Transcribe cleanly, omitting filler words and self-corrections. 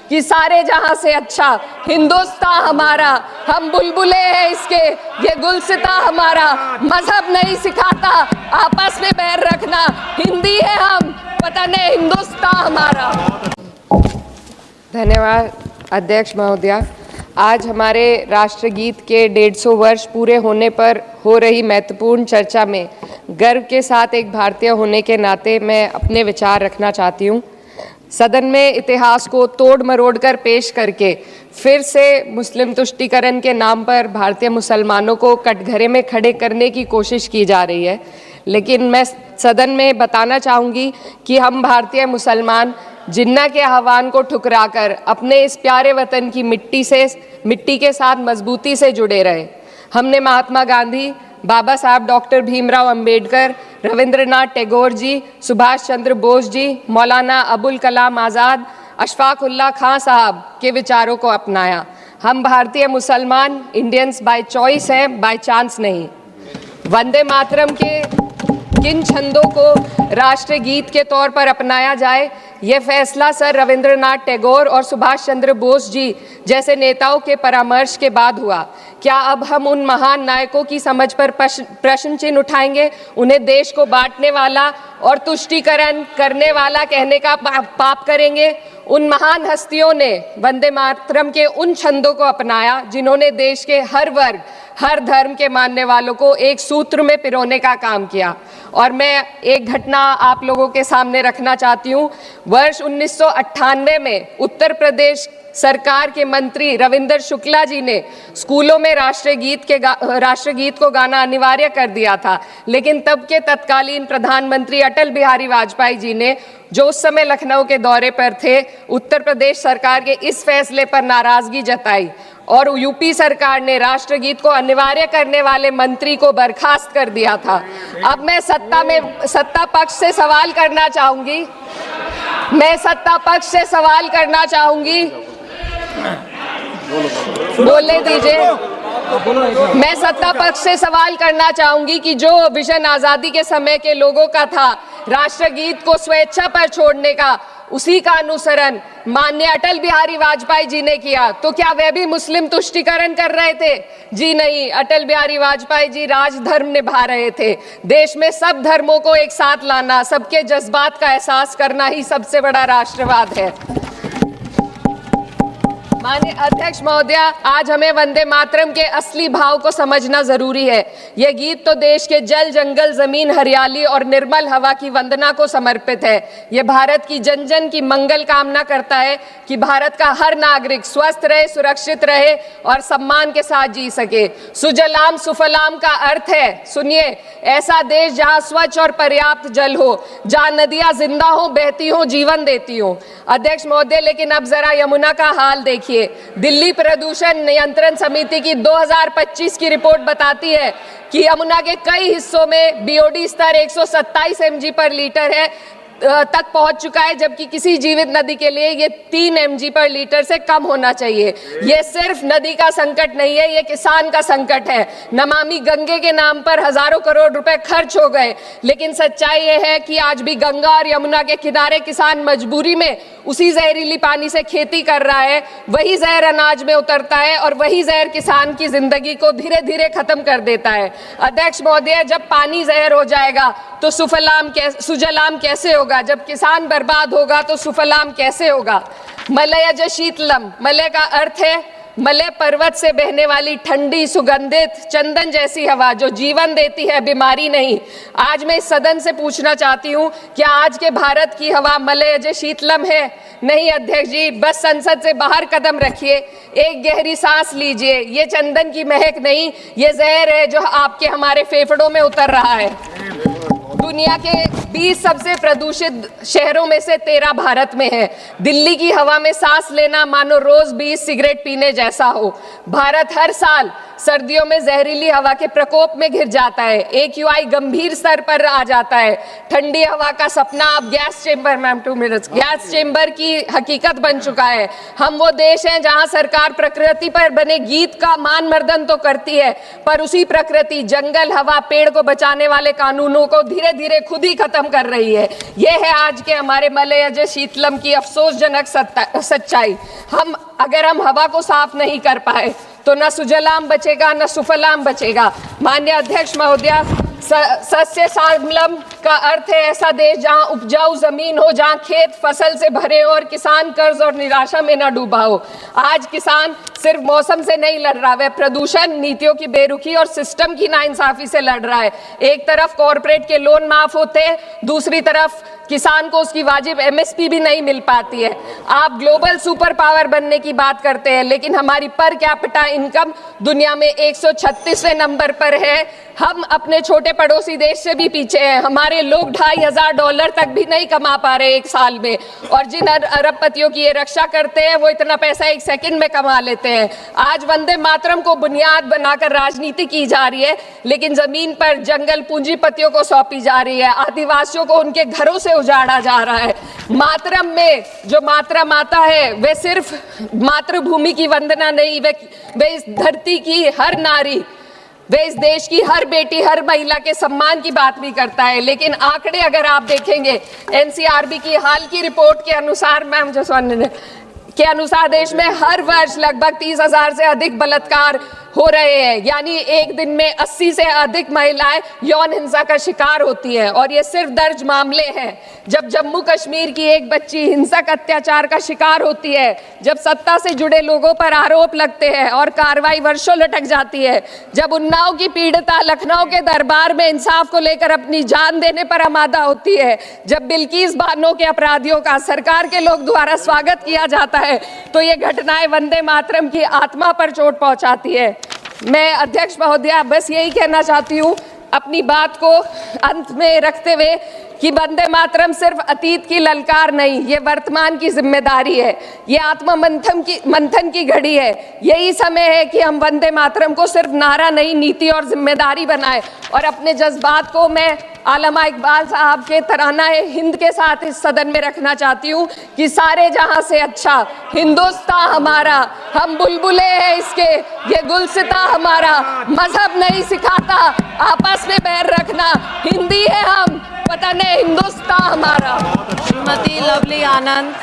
कि सारे जहां से अच्छा हिंदुस्तान हमारा, हम बुलबुले हैं इसके, ये गुलसिता हमारा, मजहब नहीं सिखाता आपस में बैर रखना, हिंदी है हम, वतन है हिंदुस्तान हमारा। धन्यवाद अध्यक्ष महोदया। आज हमारे राष्ट्रगीत के 150 वर्ष पूरे होने पर हो रही महत्वपूर्ण चर्चा में गर्व के साथ एक भारतीय होने के नाते मैं अपने विचार रखना चाहती हूँ। सदन में इतिहास को तोड़ मरोड़ कर पेश करके फिर से मुस्लिम तुष्टीकरण के नाम पर भारतीय मुसलमानों को कटघरे में खड़े करने की कोशिश की जा रही है, लेकिन मैं सदन में बताना चाहूँगी कि हम भारतीय मुसलमान जिन्ना के आह्वान को ठुकराकर अपने इस प्यारे वतन की मिट्टी के साथ मजबूती से जुड़े रहे। हमने महात्मा गांधी, बाबा साहब डॉक्टर भीमराव अंबेडकर, रविंद्रनाथ टैगोर जी, सुभाष चंद्र बोस जी, मौलाना अबुल कलाम आज़ाद, अशफाक उल्लाह खां साहब के विचारों को अपनाया। हम भारतीय मुसलमान इंडियंस बाय चॉइस हैं, बाय चांस नहीं। वंदे मातरम के किन छंदों को राष्ट्रगीत के तौर पर अपनाया जाए, ये फैसला सर रविंद्रनाथ टैगोर और सुभाष चंद्र बोस जी जैसे नेताओं के परामर्श के बाद हुआ। क्या अब हम उन महान नायकों की समझ पर प्रश्न चिन्ह उठाएंगे, उन्हें देश को बांटने वाला और तुष्टीकरण करने वाला कहने का पाप करेंगे? उन महान हस्तियों ने वंदे मातरम के उन छंदों को अपनाया जिन्होंने देश के हर वर्ग, हर धर्म के मानने वालों को एक सूत्र में पिरोने का काम किया। और मैं एक घटना आप लोगों के सामने रखना चाहती हूँ। वर्ष 1998 में उत्तर प्रदेश सरकार के मंत्री रविंदर शुक्ला जी ने स्कूलों में राष्ट्रगीत को गाना अनिवार्य कर दिया था, लेकिन तब के तत्कालीन प्रधानमंत्री अटल बिहारी वाजपेयी जी ने, जो उस समय लखनऊ के दौरे पर थे, उत्तर प्रदेश सरकार के इस फैसले पर नाराजगी जताई और यूपी सरकार ने राष्ट्रगीत को अनिवार्य करने वाले मंत्री को बर्खास्त कर दिया था। अब मैं सत्ता पक्ष से सवाल करना चाहूंगी, बोलने दीजिए। मैं सत्ता पक्ष से सवाल करना चाहूंगी कि जो विजन आजादी के समय के लोगों का था राष्ट्रगीत को स्वेच्छा पर छोड़ने का, उसी का अनुसरण माननीय अटल बिहारी वाजपेयी जी ने किया, तो क्या वे भी मुस्लिम तुष्टीकरण कर रहे थे? जी नहीं, अटल बिहारी वाजपेयी जी राजधर्म निभा रहे थे। देश में सब धर्मों को एक साथ लाना, सबके जज्बात का एहसास करना ही सबसे बड़ा राष्ट्रवाद है। माननीय अध्यक्ष महोदया, आज हमें वंदे मातरम के असली भाव को समझना जरूरी है। यह गीत तो देश के जल, जंगल, जमीन, हरियाली और निर्मल हवा की वंदना को समर्पित है। यह भारत की जन जन की मंगल कामना करता है कि भारत का हर नागरिक स्वस्थ रहे, सुरक्षित रहे और सम्मान के साथ जी सके। सुजलाम सुफलाम का अर्थ है, सुनिए, ऐसा देश जहां स्वच्छ और पर्याप्त जल हो, जहां नदियां जिंदा हो, बहती हो, जीवन देती हो। अध्यक्ष महोदय, लेकिन अब जरा यमुना का हाल देखिए। दिल्ली प्रदूषण नियंत्रण समिति की 2025 की रिपोर्ट बताती है कि यमुना के कई हिस्सों में बीओडी स्तर 127 mg पर लीटर है तक पहुंच चुका है, जबकि किसी जीवित नदी के लिए ये 3 mg पर लीटर से कम होना चाहिए। ये सिर्फ नदी का संकट नहीं है, ये किसान का संकट है। नमामि गंगे के नाम पर हजारों करोड़ रुपए खर्च हो गए, लेकिन सच्चाई ये है कि आज भी गंगा और यमुना के किनारे किसान मजबूरी में उसी जहरीली पानी से खेती कर रहा है। वही जहर अनाज में उतरता है और वही जहर किसान की जिंदगी को धीरे धीरे खत्म कर देता है। अध्यक्ष महोदय, जब पानी जहर हो जाएगा तो सुजलाम कैसे होगा? जब किसान बर्बाद होगा तो सुफलाम कैसे होगा? मलयज शीतलम, मलय का अर्थ है मलय पर्वत से बहने वाली ठंडी सुगंधित चंदन जैसी हवा जो जीवन देती है, बीमारी नहीं। आज मैं इस सदन से पूछना चाहती हूँ, क्या आज के भारत की हवा मलयज शीतलम है? नहीं अध्यक्ष जी, बस संसद से बाहर कदम रखिए, एक गहरी सांस लीजिए। ये चंदन की महक नहीं, ये जहर है जो आपके हमारे फेफड़ों में उतर रहा है। दुनिया के 20 सबसे प्रदूषित शहरों में से 13 भारत में है। दिल्ली की हवा में सांस लेना मानो रोज 20 सिगरेट पीने जैसा हो। भारत हर साल सर्दियों में जहरीली हवा के प्रकोप में घिर जाता है, AQI गंभीर स्तर पर आ जाता है, ठंडी हवा का सपना अब gas chamber, ma'am 2 minutes, gas chamber की हकीकत बन चुका है। हम वो देश हैं जहां सरकार प्रकृति पर बने गीत का मान मर्दन तो करती है, पर उसी प्रकृति, जंगल, हवा, पेड़ को बचाने वाले कानूनों को धीरे धीरे खुद ही खत्म कर रही है। ये है आज के हमारे मलयज शीतलम की अफसोसजनक सच्चाई। अगर हम हवा को साफ नहीं कर पाए तो न सुजलाम बचेगा न सुफलाम बचेगा। माननीय अध्यक्ष महोदया, सस्य श्यामलम का अर्थ है ऐसा देश जहां उपजाऊ जमीन हो, जहां खेत फसल से भरे हो और किसान कर्ज और निराशा में न डूबा हो। आज किसान सिर्फ मौसम से नहीं लड़ रहा, वह प्रदूषण, नीतियों की बेरुखी और सिस्टम की नाइंसाफी से लड़ रहा है। एक तरफ कॉरपोरेट के लोन माफ होते हैं, दूसरी तरफ किसान को उसकी वाजिब MSP भी नहीं मिल पाती है। आप ग्लोबल सुपर पावर बनने की बात करते हैं, लेकिन हमारी पर कैपिटा इनकम दुनिया में 136वें नंबर पर है। हम अपने छोटे पड़ोसी देश से भी पीछे हैं। हमारे लोग $2,500 तक भी नहीं कमा पा रहे एक साल में, और जिन अरबपतियों की ये रक्षा करते हैं वो इतना पैसा 1 सेकंड में कमा लेते हैं। आज वंदे मातरम को बुनियाद बनाकर राजनीति की जा रही है, लेकिन जमीन पर जंगल पूंजीपतियों को सौंपी जा रही है, आदिवासियों को उनके घरों से उजाड़ा जा रहा है। मातरम में जो मात्रा माता है वे सिर्फ मातृभूमि की वंदना नहीं, वे इस धरती की हर नारी, वे इस देश की हर बेटी, हर महिला के सम्मान की बात भी करता है। लेकिन आंकड़े अगर आप देखेंगे, NCRB की हाल की रिपोर्ट के अनुसार, मैम जसवंत के अनुसार देश में हर वर्ष लगभग 30,000 से अधिक बलात्कार हो रहे हैं, यानी एक दिन में 80 से अधिक महिलाएं यौन हिंसा का शिकार होती हैं। और ये सिर्फ दर्ज मामले हैं। जब जम्मू कश्मीर की एक बच्ची हिंसक अत्याचार का शिकार होती है, जब सत्ता से जुड़े लोगों पर आरोप लगते हैं और कार्रवाई वर्षों लटक जाती है, जब उन्नाव की पीड़िता लखनऊ के दरबार में इंसाफ को लेकर अपनी जान देने पर आमादा होती है, जब बिल्किस बानो के अपराधियों का सरकार के लोग द्वारा स्वागत किया जाता है, तो ये घटनाएं वंदे मातरम की आत्मा पर चोट पहुंचाती है। मैं अध्यक्ष महोदया बस यही कहना चाहती हूँ अपनी बात को अंत में रखते हुए कि वंदे मातरम सिर्फ अतीत की ललकार नहीं, ये वर्तमान की जिम्मेदारी है, ये आत्मा मंथन की घड़ी है। यही समय है कि हम वंदे मातरम को सिर्फ नारा नहीं, नीति और जिम्मेदारी बनाए। और अपने जज्बात को मैं आलमा इकबाल साहब के तराना हिंद के साथ इस सदन में रखना चाहती हूँ कि सारे जहां से अच्छा हिंदुस्तान हमारा, हम बुलबुले हैं इसके, ये गुलसिता हमारा, मजहब नहीं सिखाता आपस में बैर रखना, हिंदी है हम, वतन है हिंदुस्तान हमारा। श्रीमती लवली आनंद।